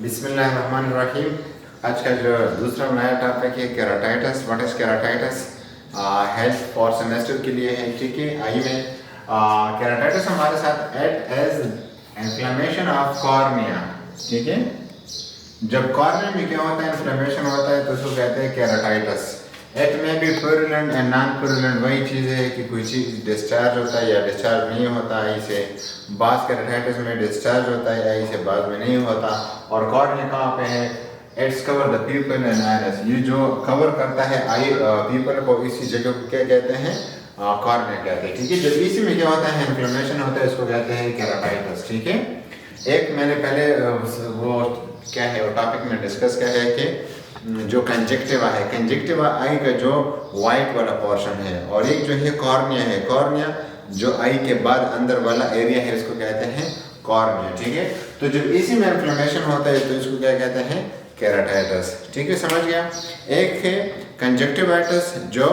बिस्मिल्लाहिर्रहमानिर्रहीम। आज का जो दूसरा नया टॉपिक है keratitis. What is keratitis? Health for semester के लिए है, ठीक है। आई में केराटाइटिस हमारे साथ it is inflammation of cornea, ठीक है। जब कॉर्निया में क्या होता है, इन्फ्लेमेशन होता है, तो उसको कहते हैं केराटाइटिस। इट में भी प्यूरुलेंट एंड नॉन प्यूरुलेंट वही चीज़ है कि कोई चीज़ डिस्चार्ज होता है या डिस्चार्ज नहीं होता आई से। बाज़ केराटाइटिस में डिस्चार्ज होता है आई से, बाद में नहीं होता। और कॉर्निया कहाँ पे है? Its cover the people and iris. ये जो कवर करता है आई पीपल को, इसी जगह को क्या कहते हैं? कॉर्निया कहते हैं, ठीक है। जब इसी में क्या होता है, इन्फ्लेमेशन होता है, इसको कहते हैं केराटाइटिस, ठीक है। एक मैंने पहले वो क्या है वो टॉपिक में डिस्कस किया है कि जो कंजक्टिवा है, कंजक्टिवा आई का जो वाइट वाला पोर्शन है, और एक जो है कॉर्निया है, कॉर्निया जो आई के बाद अंदर वाला एरिया है, इसको कहते हैं कॉर्निया, ठीक है। तो जब इसी में इन्फ्लेमेशन होता है तो इसको क्या कहते हैं? केराटाइटिस, ठीक है, समझ गया। एक है कंजक्टिवाइटिस, जो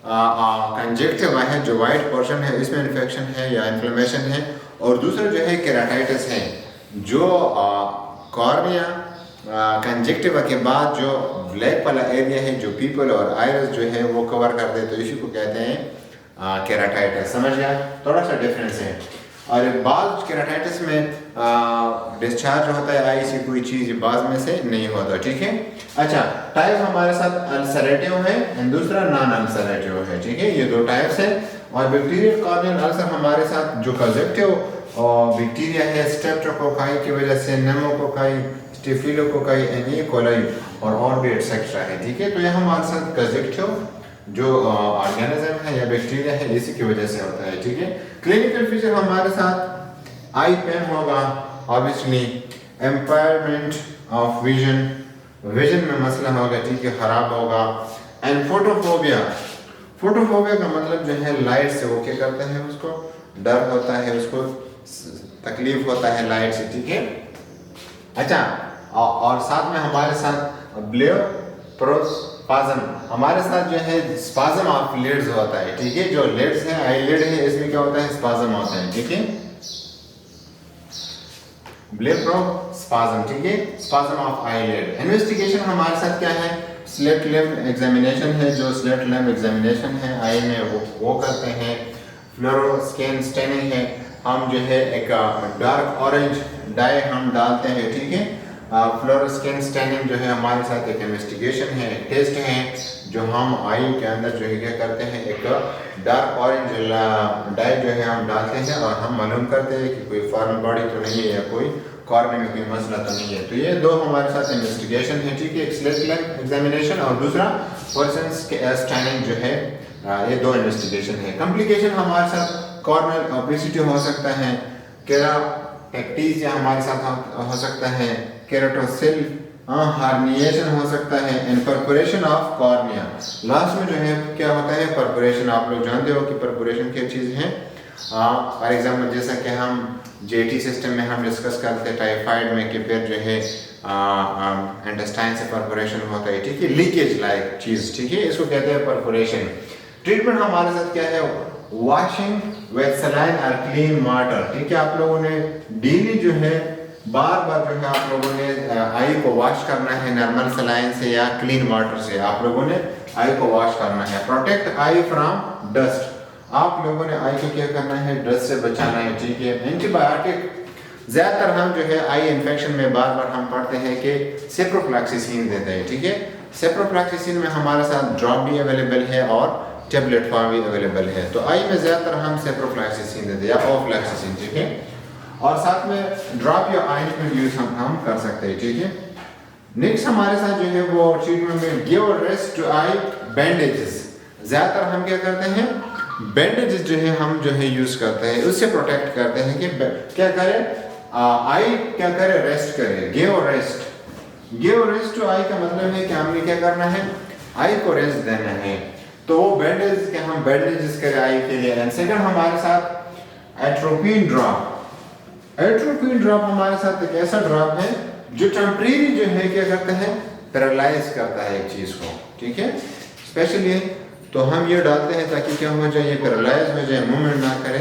कंजक्टिवा है, जो वाइट पोर्शन है, इसमें इन्फेक्शन है या इन्फ्लेमेशन है। और दूसरा जो है केराटाइटिस है, जो कॉर्निया कंजक्टिवा के बाद जो ब्लैक वाला एरिया है, जो पीपल और आइरिस जो है वो कवर करते हैं, तो इसी को कहते हैं केराटाइटिस। समझ गया? थोड़ा सा डिफरेंस है। और बाज केराटाइटिस में डिस्चार्ज होता है आई से कोई चीज़, बाज में से नहीं होता, ठीक है। अच्छा, टाइप हमारे साथ अल्सरेटिव है और दूसरा नॉन अल्सरेटिव है, ठीक है। ये दो टाइप्स है। और बैक्टीरियल कॉर्नियल अल्सर हमारे साथ जो कंजक्टिव और बैक्टीरिया है, स्ट्रेप्टोकोकाई की वजह से, नेमोकोकाई, स्टेफिलोकोकाई, ई कोलाई और भी एटसेट्रा है, ठीक है। तो ये हमारे साथ कंजक्टिव जो ऑर्गेनिज्म है या बैक्टीरिया है, इसी की वजह से होता है, ठीक है। क्लिनिकल फीचर हमारे साथ आई पेन होगा, ऑब्वियसली एम्पायरमेंट ऑफ विजन, विजन में मसला होगा, ठीक है, खराब होगा। एंड फोटोफोबिया, फोटोफोबिया का मतलब जो है लाइट से वो क्या करते हैं, उसको डर होता है, उसको तकलीफ होता है लाइट से, ठीक है। अच्छा, और साथ में हमारे साथ ब्लेफरोस्पाज्म, हमारे साथ जो है स्पाज्म ऑफ लिड्स होता है, ठीक है। जो लिड्स है, आई लिड है, इसमें क्या होता है? स्पाज्म होता है, ठीक है। ब्लेफरोस्पाज्म, ठीक है, spasm of eyelid. Investigation हमारे साथ क्या है? स्लिट लिम्ब एग्जामिनेशन है, जो स्लिट लिम्ब एग्जामिनेशन है आई में वो करते हैं। फ्लोरोस्कैन स्टेनिंग है, हम जो है एक डार्क ऑरेंज डाई हम डालते हैं, ठीक है। फ्लोरोस्कैन स्टेनिंग जो है हमारे साथ एक इन्वेस्टिगेशन है, एक टेस्ट है, जो हम आई के अंदर जो है क्या करते हैं, एक डार्क ऑरेंज डाई जो है हम डालते हैं और हम मालूम करते हैं कि कोई फॉरेन बॉडी तो नहीं है या कोई कॉर्निया में कोई मसला तो नहीं है। तो ये दो हमारे साथ इन्वेस्टिगेशन है, ठीक है। एक स्लिट लिम्ब एग्जामिनेशन और दूसरा पर्सन स्टैनिंग जो है, ये दो इन्वेस्टिगेशन है। कॉम्प्लिकेशन हमारे साथ कॉर्नियल ओबेसिटी हो सकता है, केराटेक्टीज हमारे साथ हो सकता है, केराटोसिल हार्निएशन हो सकता है, and perforation of cornea. Last में जो है क्या होता है? परफोरेशन। आप लोग जानते हो कि परफोरेशन क्या चीज़ है। फॉर एग्जाम्पल जैसा कि हम जेटी सिस्टम में हम डिस्कस करते हैं टाइफाइड में कि फिर जो है इंटेस्टाइन से परफोरेशन होता है, ठीक है, लीकेज लाइक चीज़, ठीक है, इसको कहते हैं परफोरेशन। ट्रीटमेंट हमारे साथ क्या है? वॉशिंग विद सलाइन और क्लीन वाटर, ठीक है। आप लोगों ने डेली जो है बार बार जो है आप लोगों ने आई को वॉश करना है, नॉर्मल सलाइन से या क्लीन वाटर से आप लोगों ने आई को वॉश करना है। प्रोटेक्ट आई फ्रॉम डस्ट, आप लोगों ने आई को क्या करना है? डस्ट से बचाना है, ठीक है। एंटीबायोटिक, ज़्यादातर हम जो है आई इन्फेक्शन में बार बार हम पढ़ते हैं कि सेप्रोफ्लॉक्सासिन देते हैं, ठीक है। सेप्रोफ्लॉक्सासिन में हमारे साथ ड्रॉप भी अवेलेबल है और टेबलेट फॉर्म भी अवेलेबल है। तो आई में ज़्यादातर हम सेप्रोफ्लॉक्सासिन देते हैं या ओफ्लॉक्सासिन, ठीक है। और साथ में ड्रॉप या ऑइंटमेंट यूज हम कर सकते हैं, ठीक है। नेक्स्ट हमारे साथ जो है वो ट्रीटमेंट में give rest to eye bandages, ज़्यादातर हम क्या करते हैं? बैंडेजेस जो है हम जो है यूज़ करते हैं, उससे प्रोटेक्ट करते हैं कि क्या करें? आई क्या करे? रेस्ट करे। गिव रेस्ट टू आई का मतलब है कि हमने क्या करना है? आई को रेस्ट देना है। तो वो बैंडेज के हम बैंडेजेस करें आई के लिए। एंड सेकंड हमारे साथ एट्रोपिन ड्रॉप, एट्रोपिन ड्रॉप हमारे साथ एक ऐसा ड्रॉप है जो टेम्परेरी जो है क्या करता है? पैरालाइज करता है एक चीज़ को, ठीक है, स्पेशली। तो हम ये डालते हैं ताकि क्या हो जाए? ये पैरालाइज हो जाए, मूवमेंट ना करे।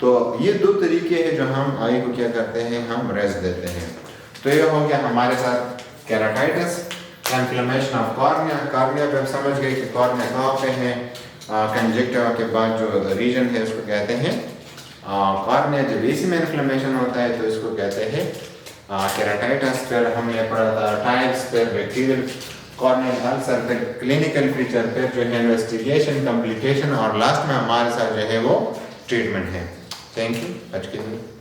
तो ये दो तरीके हैं जो हम आई को क्या करते हैं? हम रेस्ट देते हैं। तो ये हो गया हमारे साथ keratitis, inflammation of cornea. Cornea पे आप समझ गए कि कॉर्निया कहाँ पे है। कंजक्टिवा के बाद जो रीजन है उसको कहते हैं कॉर्निया। जब इसी में इन्फ्लेमेशन होता है तो इसको कहते हैं केराटाइटिस। फिर हमने पढ़ा था टाइप्स, फिर बैक्टीरियल कॉर्नियल अल्सर, फिर क्लिनिकल फीचर, फिर जो है इन्वेस्टिगेशन, कॉम्प्लिकेशन और लास्ट में हमारे साथ जो है वो ट्रीटमेंट है। थैंक यू आज के लिए।